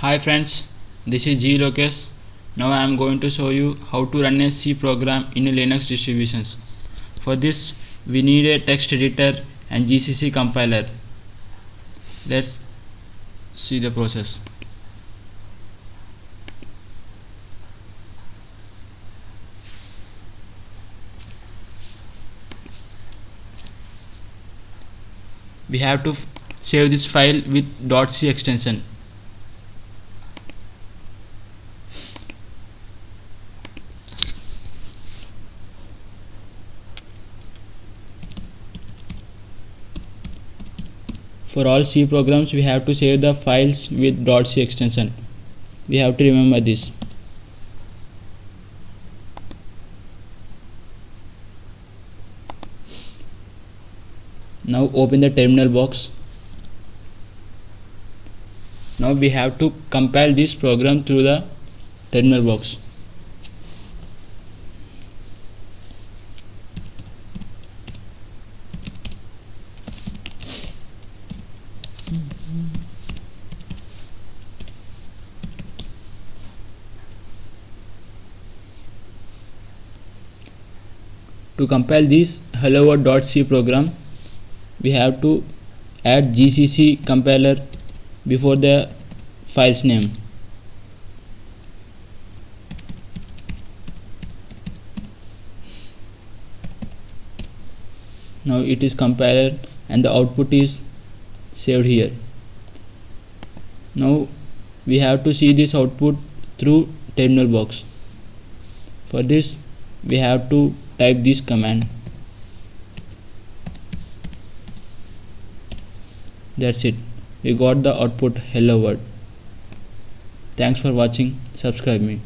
Hi friends, this is G Lokesh. Now I am going to show you how to run a C program in a Linux distributions. For this we need a text editor and GCC compiler. Let's see the process. We have to save this file with .c extension. For all C programs we have to save the files with .c extension. We have to remember this. Now open the terminal box. Now we have to compile this program through the terminal box. To compile this hello.c program, we have to add GCC compiler before the file's name. Now it is compiled and the output is saved here. Now we have to see this output through terminal box. For this we have to type this command. That's it. We got the output hello world. Thanks for watching. Subscribe me.